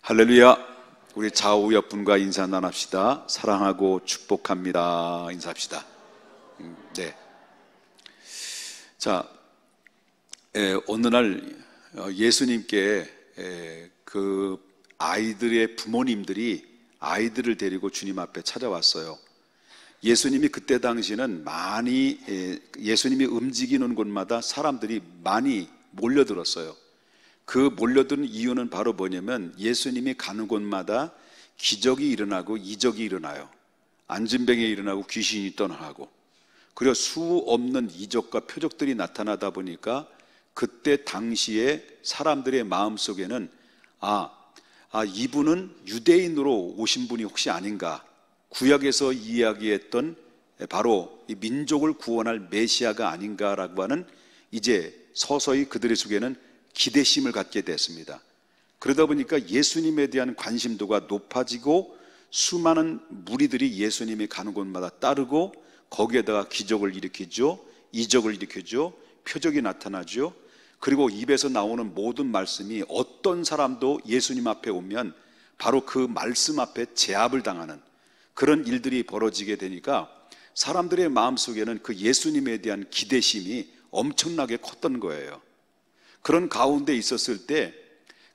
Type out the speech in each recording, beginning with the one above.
할렐루야. 우리 좌우 옆분과 인사 나눕시다. 사랑하고 축복합니다. 인사합시다. 네. 자, 어느 날 예수님께 그 아이들의 부모님들이 아이들을 데리고 주님 앞에 찾아왔어요. 예수님이 그때 당시는 많이 예수님이 움직이는 곳마다 사람들이 많이 몰려들었어요. 그 몰려드는 이유는 바로 뭐냐면 예수님이 가는 곳마다 기적이 일어나고 이적이 일어나요. 안진병이 일어나고 귀신이 떠나고, 그리고 수 없는 이적과 표적들이 나타나다 보니까 그때 당시에 사람들의 마음속에는 이분은 유대인으로 오신 분이 혹시 아닌가, 구약에서 이야기했던 바로 이 민족을 구원할 메시아가 아닌가라고 하는 이제 서서히 그들의 속에는 기대심을 갖게 됐습니다. 그러다 보니까 예수님에 대한 관심도가 높아지고 수많은 무리들이 예수님이 가는 곳마다 따르고 거기에다가 기적을 일으키죠, 이적을 일으키죠, 표적이 나타나죠. 그리고 입에서 나오는 모든 말씀이 어떤 사람도 예수님 앞에 오면 바로 그 말씀 앞에 제압을 당하는 그런 일들이 벌어지게 되니까 사람들의 마음속에는 그 예수님에 대한 기대심이 엄청나게 컸던 거예요. 그런 가운데 있었을 때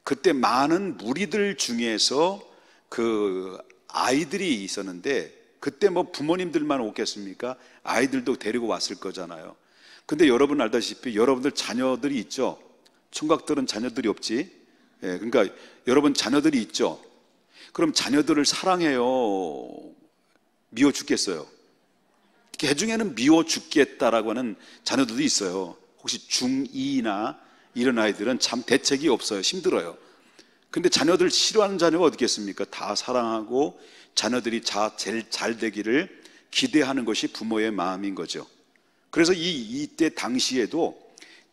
그때 많은 무리들 중에서 그 아이들이 있었는데, 그때 뭐 부모님들만 오겠습니까? 아이들도 데리고 왔을 거잖아요. 근데 여러분 알다시피 여러분들 자녀들이 있죠. 총각들은 자녀들이 없지. 그러니까 여러분 자녀들이 있죠. 그럼 자녀들을 사랑해요, 미워 죽겠어요? 개 중에는 미워 죽겠다라고 하는 자녀들도 있어요. 혹시 중2나 이런 아이들은 참 대책이 없어요. 힘들어요. 근데 자녀들 싫어하는 자녀가 어디 있겠습니까? 다 사랑하고 자녀들이 제일 잘 되기를 기대하는 것이 부모의 마음인 거죠. 그래서 이때 당시에도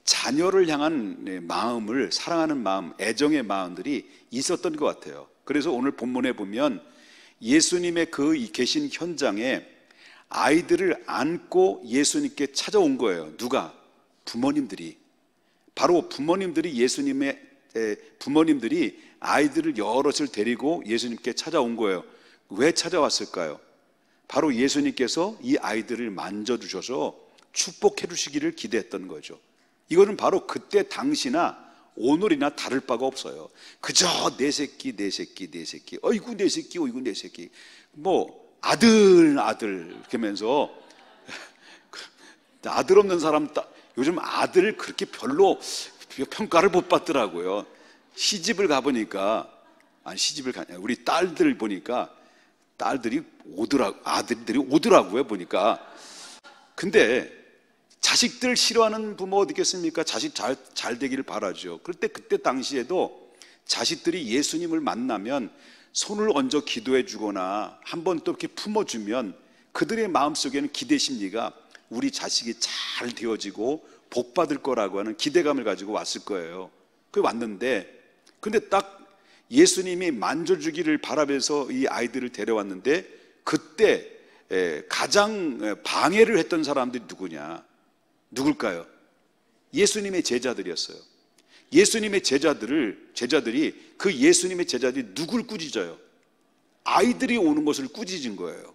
자녀를 향한 마음을, 사랑하는 마음, 애정의 마음들이 있었던 것 같아요. 그래서 오늘 본문에 보면 예수님의 그 계신 현장에 아이들을 안고 예수님께 찾아온 거예요. 누가? 부모님들이. 바로 부모님들이 부모님들이 아이들을 여럿을 데리고 예수님께 찾아온 거예요. 왜 찾아왔을까요? 바로 예수님께서 이 아이들을 만져주셔서 축복해 주시기를 기대했던 거죠. 이거는 바로 그때 당시나 오늘이나 다를 바가 없어요. 그저 내 새끼, 내 새끼, 내 새끼, 어이구 내 새끼, 어이구 내 새끼, 뭐 아들 이렇게 하면서 아들 없는 사람 요즘 아들 그렇게 별로 평가를 못 받더라고요. 시집을 가보니까, 우리 딸들 보니까 아들들이 오더라고요, 보니까. 근데 자식들 싫어하는 부모 어디 있겠습니까? 자식 잘 되기를 바라죠. 그때 당시에도 자식들이 예수님을 만나면 손을 얹어 기도해 주거나 한번 또 이렇게 품어주면 그들의 마음속에는 기대 심리가 우리 자식이 잘 되어지고 복 받을 거라고 하는 기대감을 가지고 왔을 거예요. 그 왔는데, 근데 딱 예수님이 만져주기를 바라면서 이 아이들을 데려왔는데, 그때 가장 방해를 했던 사람들이 누굴까요? 예수님의 제자들이었어요. 예수님의 제자들이 그 예수님의 제자들이 누굴 꾸짖어요? 아이들이 오는 것을 꾸짖은 거예요.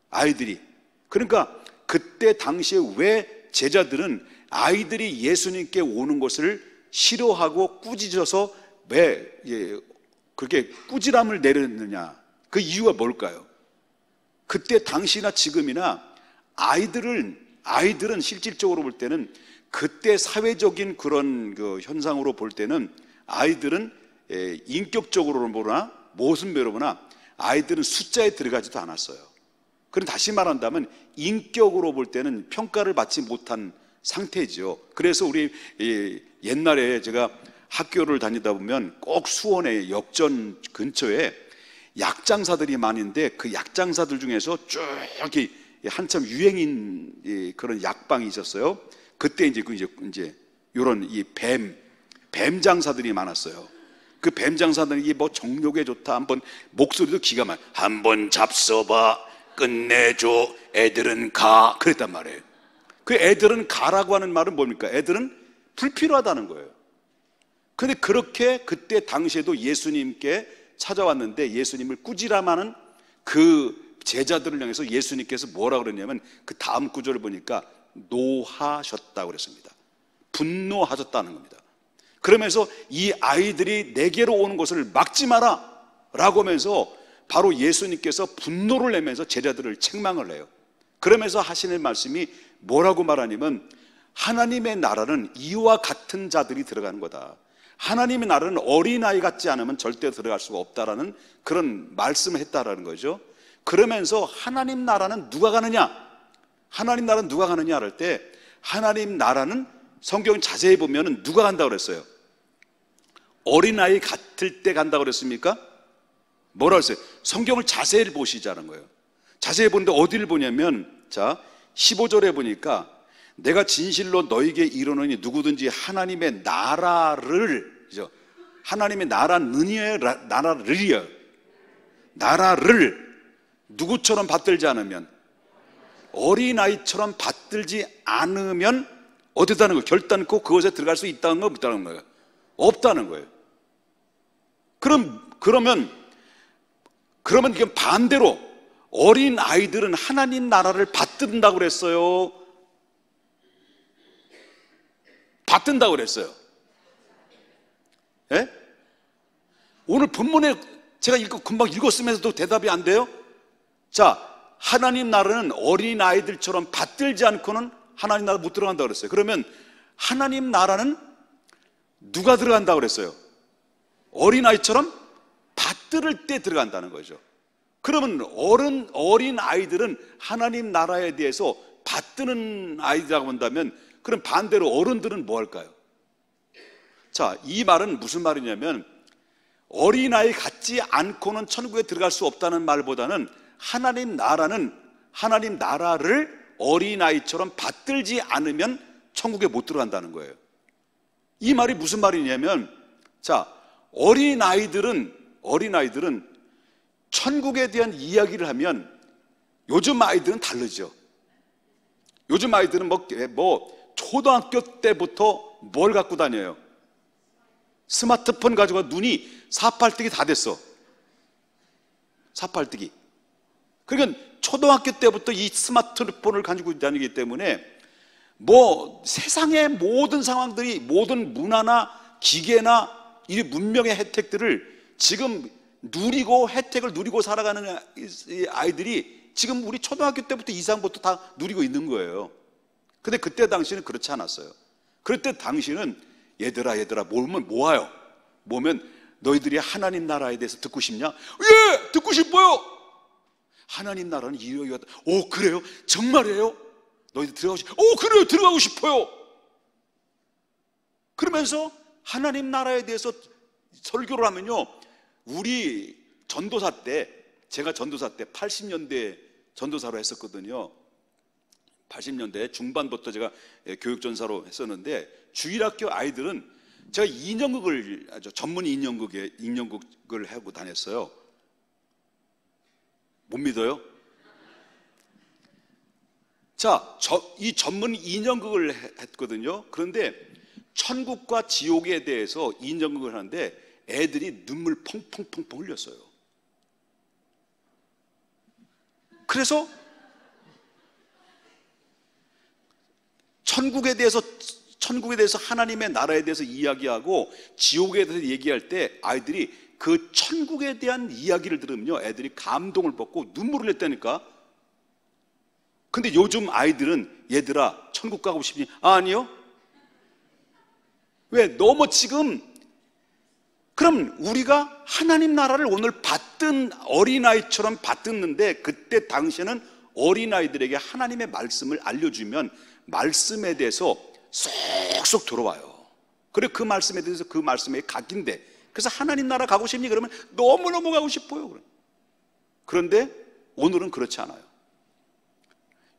아이들이. 그러니까 그때 당시에 왜 제자들은 아이들이 예수님께 오는 것을 싫어하고 꾸짖어서 왜 그렇게 꾸지람을 내렸느냐? 그 이유가 뭘까요? 그때 당시나 지금이나 아이들은 실질적으로 볼 때는, 그때 사회적인 그런 그 현상으로 볼 때는 아이들은 인격적으로 보나 모습으로 보나 아이들은 숫자에 들어가지도 않았어요. 그럼 다시 말한다면 인격으로 볼 때는 평가를 받지 못한 상태죠. 그래서 우리 옛날에 제가 학교를 다니다 보면 꼭 수원의 역전 근처에 약장사들이 많은데, 그 약장사들 중에서 쭉 한참 유행인 그런 약방이 있었어요. 그때 이제 이런 이 뱀 장사들이 많았어요. 그 뱀 장사들이 뭐 정력에 좋다, 한번 목소리도 기가 막혀, 한번 잡숴봐, 끝내줘, 애들은 가, 그랬단 말이에요. 그 애들은 가라고 하는 말은 뭡니까? 애들은 불필요하다는 거예요. 그런데 그렇게 그때 당시에도 예수님께 찾아왔는데 예수님을 꾸지람하는 그 제자들을 향해서 예수님께서 뭐라 그랬냐면 그 다음 구절을 보니까 노하셨다고 그랬습니다. 분노하셨다는 겁니다. 그러면서 이 아이들이 내게로 오는 것을 막지 마라 라고 하면서 바로 예수님께서 분노를 내면서 제자들을 책망을 해요. 그러면서 하시는 말씀이 뭐라고 말하냐면 하나님의 나라는 이와 같은 자들이 들어가는 거다. 하나님의 나라는 어린아이 같지 않으면 절대 들어갈 수가 없다라는 그런 말씀을 했다라는 거죠. 그러면서 하나님 나라는 누가 가느냐? 하나님 나라는 누가 가느냐 할 때 하나님 나라는 성경 자세히 보면 누가 간다고 그랬어요? 어린아이 같을 때 간다고 그랬습니까? 뭐라고 했어요? 성경을 자세히 보시자는 거예요. 자세히 보는데 어디를 보냐면 자 15절에 보니까 내가 진실로 너에게 이르노니 누구든지 하나님의 나라를 그죠? 하나님의 나라는이에요, 나라를 누구처럼 받들지 않으면 어린아이처럼 받들지 않으면 어디다는 거예요? 결단코 그것에 들어갈 수 있다는 거 없다는 거예요? 없다는 거예요. 그러면 이게 반대로 어린 아이들은 하나님 나라를 받든다고 그랬어요? 받든다고 그랬어요? 예? 오늘 본문에 제가 금방 읽었으면서도 대답이 안 돼요? 자, 하나님 나라는 어린 아이들처럼 받들지 않고는 하나님 나라 못 들어간다고 그랬어요. 그러면 하나님 나라는 누가 들어간다고 그랬어요? 어린 아이처럼 받들을 때 들어간다는 거죠. 그러면 어린 아이들은 하나님 나라에 대해서 받드는 아이들이라고 한다면 그럼 반대로 어른들은 뭐 할까요? 자, 이 말은 무슨 말이냐면 어린아이 같지 않고는 천국에 들어갈 수 없다는 말보다는 하나님 나라를 어린아이처럼 받들지 않으면 천국에 못 들어간다는 거예요. 이 말이 무슨 말이냐면 자, 어린아이들은 천국에 대한 이야기를 하면 요즘 아이들은 다르죠. 요즘 아이들은 초등학교 때부터 뭘 갖고 다녀요? 스마트폰 가지고 눈이 사팔뜨기 다 됐어. 사팔뜨기. 그러니까 초등학교 때부터 이 스마트폰을 가지고 다니기 때문에 세상의 모든 상황들이 모든 문화나 기계나 이 문명의 혜택들을 지금 혜택을 누리고 살아가는 아이들이 지금 우리 초등학교 때부터 이상부터 다 누리고 있는 거예요. 근데 그때 당시는 그렇지 않았어요. 그때 당시는 얘들아 뭐와요? 뭐면 너희들이 하나님 나라에 대해서 듣고 싶냐? 예! 듣고 싶어요! 하나님 나라는 이러이러하다. 오, 그래요? 정말이에요? 너희들 그래요, 들어가고 싶어요. 그러면서 하나님 나라에 대해서 설교를 하면요, 우리 전도사 때, 제가 전도사 때 80년대 전도사로 했었거든요. 80년대 중반부터 제가 교육전사로 했었는데 주일학교 아이들은 제가 전문 인형극을 하고 다녔어요. 못 믿어요? 자, 이 전문 인형극을 했거든요. 그런데 천국과 지옥에 대해서 인형극을 하는데 애들이 눈물 펑펑펑펑 흘렸어요. 그래서 천국에 대해서 하나님의 나라에 대해서 이야기하고 지옥에 대해서 얘기할 때 아이들이 그 천국에 대한 이야기를 들으면요, 애들이 감동을 받고 눈물을 흘렸다니까. 근데 요즘 아이들은 얘들아 천국 가고 싶니? 아니요. 왜? 너무 지금 그럼 우리가 하나님 나라를 오늘 받든 어린아이처럼 받듣는데 그때 당시에는 어린아이들에게 하나님의 말씀을 알려주면 말씀에 대해서 쏙쏙 들어와요. 그리고 그 말씀에 대해서 그 말씀에 각인돼. 그래서 하나님 나라 가고 싶니? 그러면 너무너무 가고 싶어요. 그런데 오늘은 그렇지 않아요.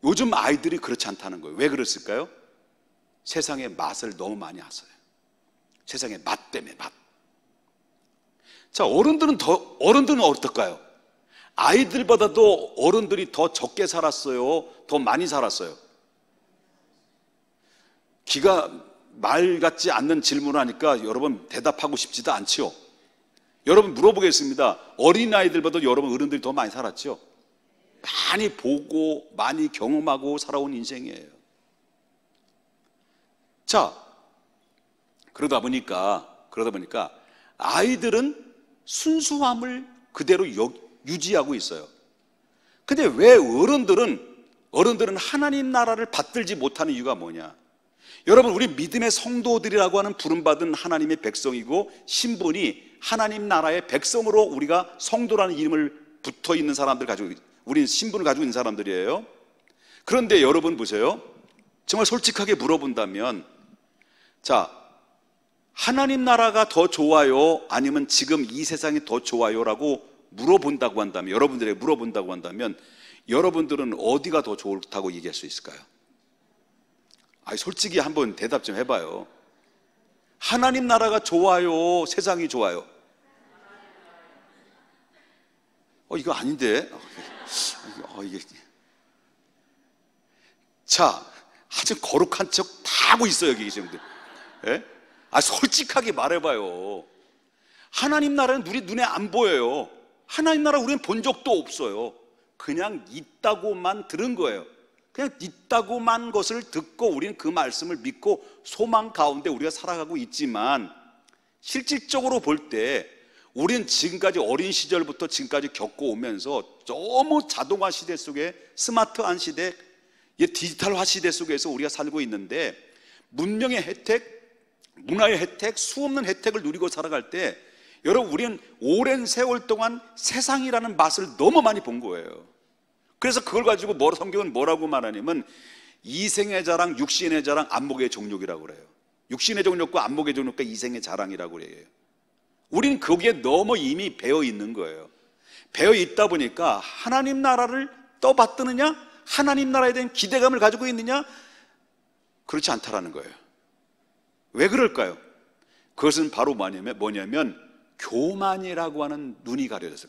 요즘 아이들이 그렇지 않다는 거예요. 왜 그랬을까요? 세상의 맛을 너무 많이 하세요. 세상의 맛 때문에 맛. 자, 어른들은 어떨까요? 아이들보다도 어른들이 더 적게 살았어요? 더 많이 살았어요? 말 같지 않는 질문을 하니까 여러분 대답하고 싶지도 않지요. 여러분 물어보겠습니다. 어린아이들보다 여러분 어른들이 더 많이 살았죠? 많이 보고 많이 경험하고 살아온 인생이에요. 자, 그러다 보니까 아이들은 순수함을 그대로 유지하고 있어요. 근데 왜 어른들은 하나님 나라를 받들지 못하는 이유가 뭐냐? 여러분, 우리 믿음의 성도들이라고 하는 부름받은 하나님의 백성이고 신분이 하나님 나라의 백성으로 우리가 성도라는 이름을 붙어 있는 사람들 가지고, 우리는 신분을 가지고 있는 사람들이에요. 그런데 여러분 보세요. 정말 솔직하게 물어본다면, 자, 하나님 나라가 더 좋아요? 아니면 지금 이 세상이 더 좋아요? 라고 물어본다고 한다면, 여러분들에게 물어본다고 한다면 여러분들은 어디가 더 좋다고 얘기할 수 있을까요? 솔직히 한번 대답 좀 해봐요. 하나님 나라가 좋아요? 세상이 좋아요? 이거 아닌데. 이게. 자, 아주 거룩한 척 다 하고 있어요, 여기 지금. 예? 솔직하게 말해봐요. 하나님 나라는 우리 눈에 안 보여요. 하나님 나라 우리는 본 적도 없어요. 그냥 있다고만 들은 거예요. 그냥 있다고만 것을 듣고 우리는 그 말씀을 믿고 소망 가운데 우리가 살아가고 있지만, 실질적으로 볼 때 우리는 지금까지 어린 시절부터 지금까지 겪어오면서 너무 자동화 시대 속에, 스마트한 시대, 디지털화 시대 속에서 우리가 살고 있는데, 문명의 혜택, 문화의 혜택, 수없는 혜택을 누리고 살아갈 때 여러분, 우리는 오랜 세월 동안 세상이라는 맛을 너무 많이 본 거예요. 그래서 그걸 가지고 성경은 뭐라고 말하냐면 이생의 자랑, 육신의 자랑, 안목의 정욕이라고 그래요. 육신의 정욕과 안목의 정욕과 이생의 자랑이라고 그래요. 우리는 거기에 너무 이미 배어 있는 거예요. 배어 있다 보니까 하나님 나라를 떠받드느냐, 하나님 나라에 대한 기대감을 가지고 있느냐, 그렇지 않다라는 거예요. 왜 그럴까요? 그것은 바로 뭐냐면 교만이라고 하는 눈이 가려져서,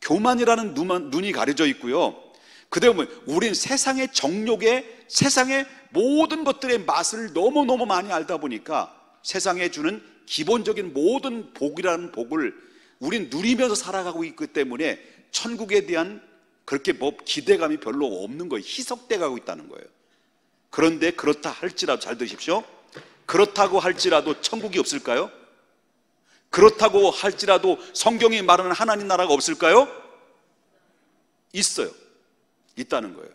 교만이라는 눈이 가려져 있고요. 그다음에 우린 세상의 정욕에, 세상의 모든 것들의 맛을 너무너무 많이 알다 보니까 세상에 주는 기본적인 모든 복이라는 복을 우린 누리면서 살아가고 있기 때문에 천국에 대한 그렇게 기대감이 별로 없는 거예요. 희석돼 가고 있다는 거예요. 그런데 그렇다 할지라도, 잘 들으십시오. 그렇다고 할지라도 천국이 없을까요? 그렇다고 할지라도 성경이 말하는 하나님 나라가 없을까요? 있어요. 있다는 거예요.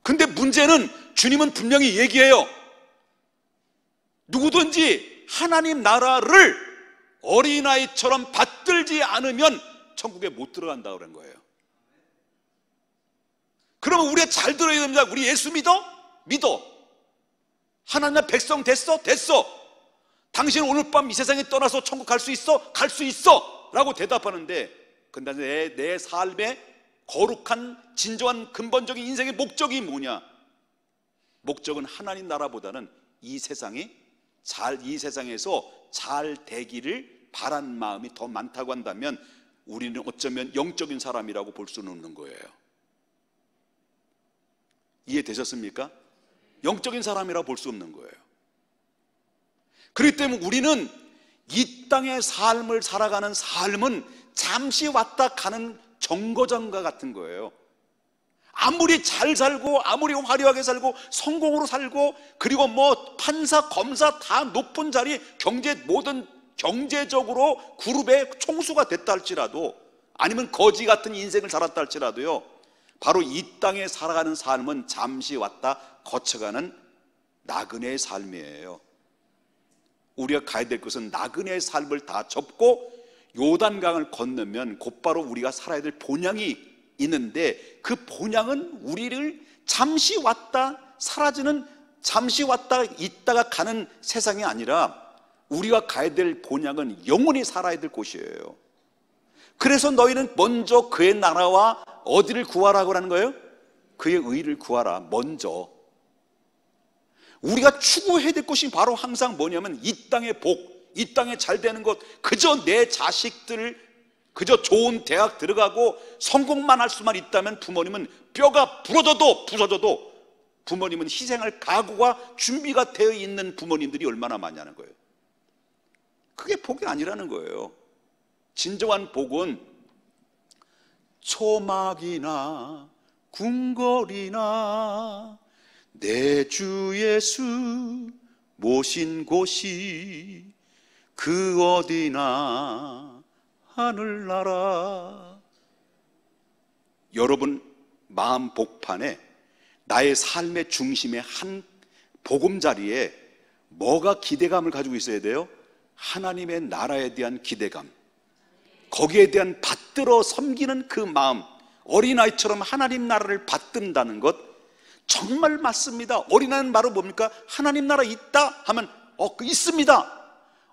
근데 문제는 주님은 분명히 얘기해요. 누구든지 하나님 나라를 어린아이처럼 받들지 않으면 천국에 못 들어간다 그런 거예요. 그러면 우리가 잘 들어야 됩니다. 우리 예수 믿어? 믿어. 하나님의 백성 됐어? 됐어. 당신은 오늘 밤 이 세상에 떠나서 천국 갈 수 있어? 갈 수 있어! 라고 대답하는데, 근데 내 삶의 거룩한 진정한 근본적인 인생의 목적이 뭐냐? 목적은 하나님 나라보다는 이 세상에서 잘 되기를 바란 마음이 더 많다고 한다면 우리는 어쩌면 영적인 사람이라고 볼 수는 없는 거예요. 이해되셨습니까? 영적인 사람이라고 볼 수 없는 거예요. 그렇기 때문에 우리는 이 땅의 삶을 살아가는 삶은 잠시 왔다 가는 정거장과 같은 거예요. 아무리 잘 살고 아무리 화려하게 살고 성공으로 살고 그리고 판사, 검사 다 높은 자리, 모든 경제적으로 그룹의 총수가 됐다 할지라도, 아니면 거지 같은 인생을 살았다 할지라도요, 바로 이 땅에 살아가는 삶은 잠시 왔다 거쳐가는 나그네의 삶이에요. 우리가 가야 될 것은 나그네의 삶을 다 접고 요단강을 건너면 곧바로 우리가 살아야 될 본향이 있는데, 그 본향은 우리를 잠시 왔다 사라지는, 잠시 왔다 있다가 가는 세상이 아니라 우리가 가야 될 본향은 영원히 살아야 될 곳이에요. 그래서 너희는 먼저 그의 나라와 어디를 구하라고 하는 거예요? 그의 의를 구하라. 먼저 우리가 추구해야 될 것이 바로 항상 뭐냐면 이 땅의 복, 이 땅에 잘 되는 것, 그저 내 자식들 그저 좋은 대학 들어가고 성공만 할 수만 있다면 부모님은 뼈가 부서져도 부모님은 희생할 각오가 준비가 되어 있는 부모님들이 얼마나 많냐는 거예요. 그게 복이 아니라는 거예요. 진정한 복은 초막이나 궁궐이나 내 주 예수 모신 곳이 그 어디나 하늘나라. 여러분 마음 복판에 나의 삶의 중심의 한 보금자리에 뭐가 기대감을 가지고 있어야 돼요? 하나님의 나라에 대한 기대감, 거기에 대한 받들어 섬기는 그 마음, 어린아이처럼 하나님 나라를 받든다는 것 정말 맞습니다. 어린아이는 바로 뭡니까? 하나님 나라 있다 하면 있습니다.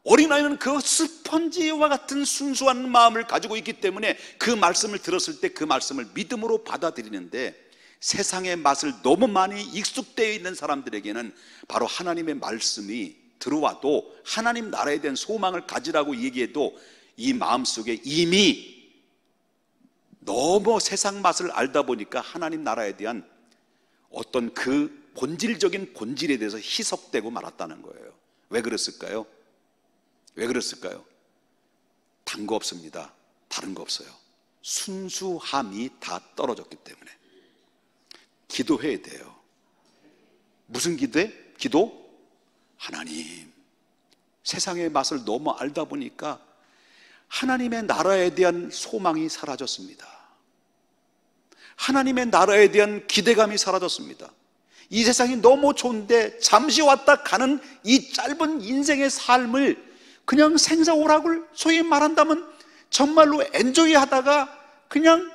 어린아이는 그 스펀지와 같은 순수한 마음을 가지고 있기 때문에 그 말씀을 들었을 때 그 말씀을 믿음으로 받아들이는데, 세상의 맛을 너무 많이 익숙되어 있는 사람들에게는 바로 하나님의 말씀이 들어와도 하나님 나라에 대한 소망을 가지라고 얘기해도 이 마음속에 이미 너무 세상 맛을 알다 보니까 하나님 나라에 대한 어떤 그 본질적인 본질에 대해서 희석되고 말았다는 거예요. 왜 그랬을까요? 왜 그랬을까요? 단 거 없습니다. 다른 거 없어요. 순수함이 다 떨어졌기 때문에. 기도해야 돼요. 무슨 기도해? 기도? 하나님, 세상의 맛을 너무 알다 보니까 하나님의 나라에 대한 소망이 사라졌습니다. 하나님의 나라에 대한 기대감이 사라졌습니다. 이 세상이 너무 좋은데 잠시 왔다 가는 이 짧은 인생의 삶을 그냥 생사오락을 소위 말한다면 정말로 엔조이 하다가 그냥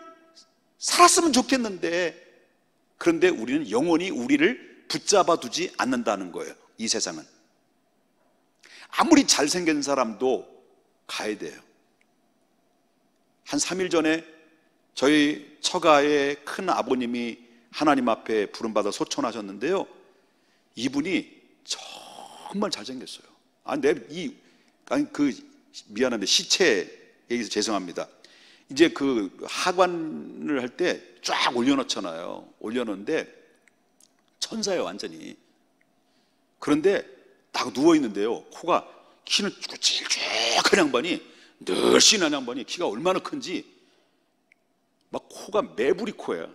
살았으면 좋겠는데, 그런데 우리는 영원히 우리를 붙잡아 두지 않는다는 거예요. 이 세상은 아무리 잘생긴 사람도 가야 돼요. 한 3일 전에 저희 처가의 큰 아버님이 하나님 앞에 부름받아 소천하셨는데요, 이분이 정말 잘생겼어요. 미안합니다. 시체 얘기해서 죄송합니다. 이제 그 하관을 할 때 쫙 올려놓잖아요. 올려놓는데 천사예요, 완전히. 그런데 딱 누워있는데요, 코가, 키는 찔찔한 양반이, 늘씬한 양반이 키가 얼마나 큰지 막 코가 매부리 코야.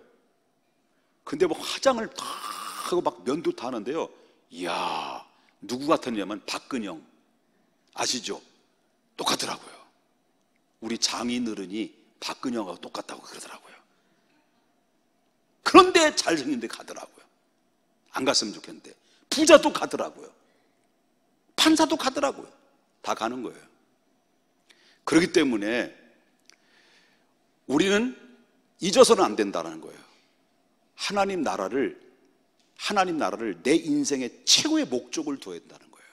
근데 뭐 화장을 다 하고 막 면도 다 하는데요, 이야, 누구 같았냐면 박근영 아시죠? 똑같더라고요. 우리 장인어른이 박근영하고 똑같다고 그러더라고요. 그런데 잘생긴데 가더라고요. 안 갔으면 좋겠는데. 부자도 가더라고요. 판사도 가더라고요. 다 가는 거예요. 그렇기 때문에 우리는 잊어서는 안 된다는 거예요. 하나님 나라를 내 인생의 최고의 목적을 둬야 된다는 거예요.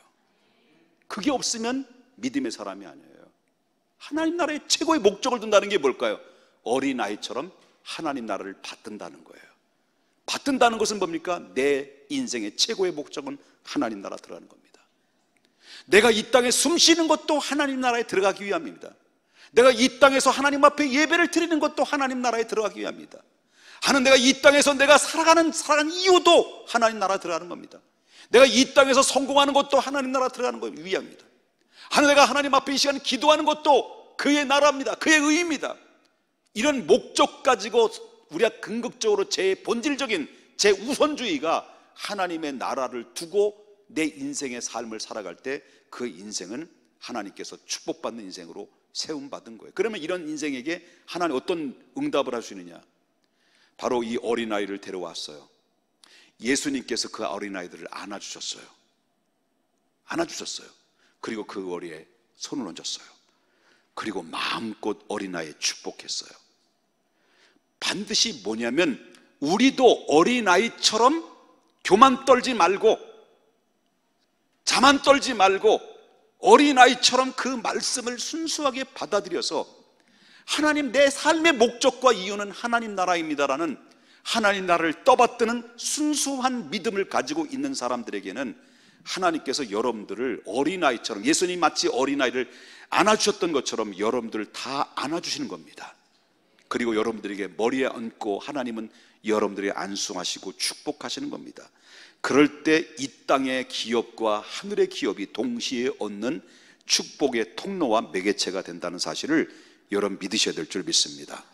그게 없으면 믿음의 사람이 아니에요. 하나님 나라의 최고의 목적을 둔다는 게 뭘까요? 어린아이처럼 하나님 나라를 받든다는 거예요. 받든다는 것은 뭡니까? 내 인생의 최고의 목적은 하나님 나라 들어가는 겁니다. 내가 이 땅에 숨 쉬는 것도 하나님 나라에 들어가기 위함입니다. 내가 이 땅에서 하나님 앞에 예배를 드리는 것도 하나님 나라에 들어가기 위함입니다. 내가 이 땅에서 내가 살아가는 이유도 하나님 나라 들어가는 겁니다. 내가 이 땅에서 성공하는 것도 하나님 나라 들어가는 것 위함입니다. 내가 하나님 앞에 이 시간 기도하는 것도 그의 나라입니다. 그의 의입니다. 이런 목적 가지고 우리가 궁극적으로 제 본질적인 제 우선주의가 하나님의 나라를 두고 내 인생의 삶을 살아갈 때 그 인생은 하나님께서 축복받는 인생으로 세움받은 거예요. 그러면 이런 인생에게 하나님 어떤 응답을 할 수 있느냐? 바로 이 어린아이를 데려왔어요. 예수님께서 그 어린아이들을 안아주셨어요. 그리고 그 어리에 손을 얹었어요. 그리고 마음껏 어린아이에 축복했어요. 반드시 뭐냐면, 우리도 어린아이처럼 교만 떨지 말고 자만 떨지 말고 어린아이처럼 그 말씀을 순수하게 받아들여서 하나님, 내 삶의 목적과 이유는 하나님 나라입니다라는 하나님 나라를 떠받드는 순수한 믿음을 가지고 있는 사람들에게는 하나님께서 여러분들을 어린아이처럼, 예수님 마치 어린아이를 안아주셨던 것처럼 여러분들을 다 안아주시는 겁니다. 그리고 여러분들에게 머리에 얹고 하나님은 여러분들에게 안수하시고 축복하시는 겁니다. 그럴 때 이 땅의 기업과 하늘의 기업이 동시에 얻는 축복의 통로와 매개체가 된다는 사실을 여러분 믿으셔야 될 줄 믿습니다.